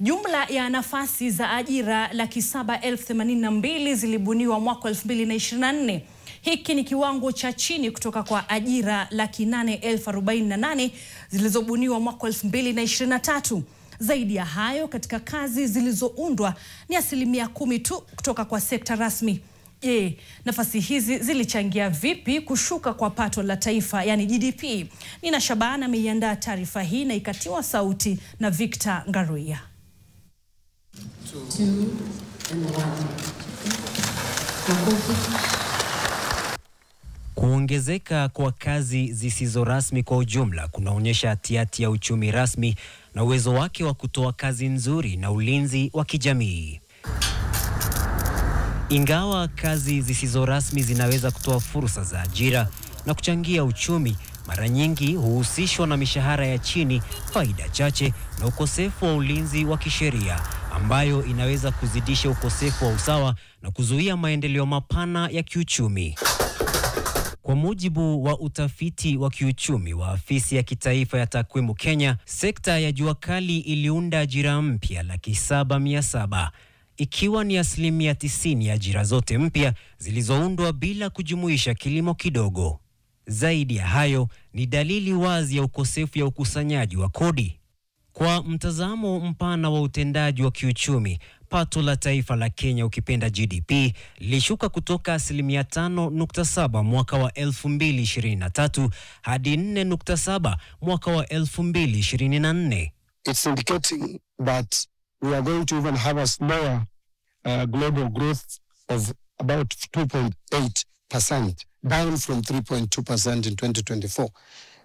Jumla ya nafasi za ajira 782,082 zilibuniwa mwaka 2024. Hiki ni kiwango cha chini kutoka kwa ajira 8,048 zilizobuniwa mwaka 2023. Zaidi ya hayo, katika kazi zilizoundwa ni 10% tu kutoka kwa sekta rasmi. Nafasi hizi zilichangia vipi kushuka kwa pato la taifa, yani GDP? Nina Shabana ameiandaa taarifa hii na ikatiwa sauti na Victor Ngaruia. Kuongezeka kwa kazi zisizo rasmi kwa ujumla kunaonyesha hatihati ya uchumi rasmi na uwezo wake wa kutoa kazi nzuri na ulinzi wa kijamii. Ingawa kazi zisizo rasmi zinaweza kutoa fursa za ajira na kuchangia uchumi, mara nyingi huhusishwa na mishahara ya chini, faida chache na ukosefu wa ulinzi wa kisheria, ambayo inaweza kuzidisha ukosefu wa usawa na kuzuia maendeleo mapana ya kiuchumi. Kwa mujibu wa utafiti wa kiuchumi wa Afisi ya Kitaifa ya Takwimu Kenya, sekta ya jua kali iliunda ajira mpya 7,700, ikiwa ni 90% ya ajira zote mpya zilizoundwa bila kujumuisha kilimo kidogo. Zaidi ya hayo, ni dalili wazi ya ukosefu ya ukusanyaji wa kodi. Kwa mtazamo mpana wa utendaji wa kiuchumi, pato la taifa la Kenya, ukipenda GDP, lilishuka kutoka 5.7 mwaka wa 2023 hadi 4.7 mwaka wa 2024. It's indicating that we are going to even have a slower global growth of about 2.8%, down from 3.2% in 2024.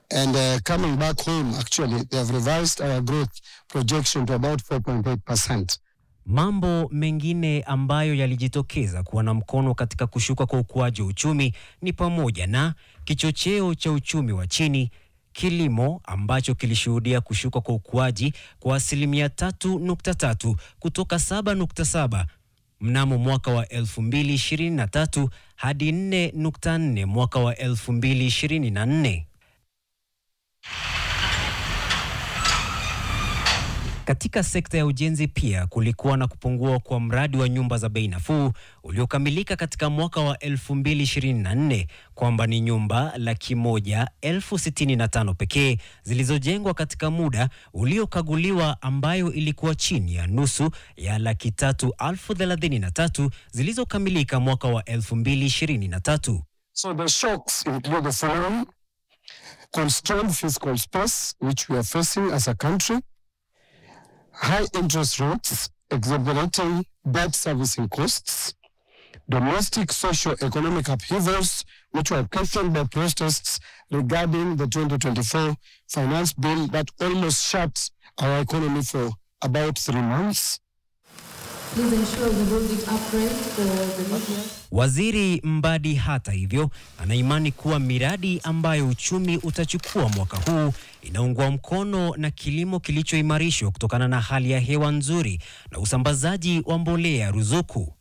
And coming back home, actually, they have revised our growth projection to about 4.8%. Mambo mengine ambayo yalijitokeza kuwa na mkono katika kushuka kwa ukuaji wa uchumi ni pamoja na kichocheo cha uchumi wa chini, kilimo ambacho kilishuhudia kushuka kwa ukuaji kwa 3.3 kutoka 7.7 mnamo mwaka wa 2023 hadi 4.4 mwaka wa 2024. Katika sekta ya ujenzi pia kulikuwa na kupungua kwa mradi wa nyumba za bei nafuu uliokamilika katika mwaka wa 2024, kwamba ni nyumba 165,000 pekee zilizojengwa katika muda uliokaguliwa, ambayo ilikuwa chini ya nusu ya 333,033 zilizokamilika mwaka wa 2023. So the shocks include the following: constrained fiscal space, which we are facing as a country; high interest rates, exaggerating debt servicing costs; domestic socio-economic upheavals, which were questioned by protests regarding the 2024 finance bill that almost shut our economy for about 3 months. Please ensure the road upgrade for the media. Waziri Mbadi, hata hivyo, anaimani kuwa miradi ambayo uchumi utachukua mwaka huu inaungwa mkono na kilimo kilichoimarishwa kutokana na hali ya hewa nzuri na usambazaji wa mbolea ruzuku.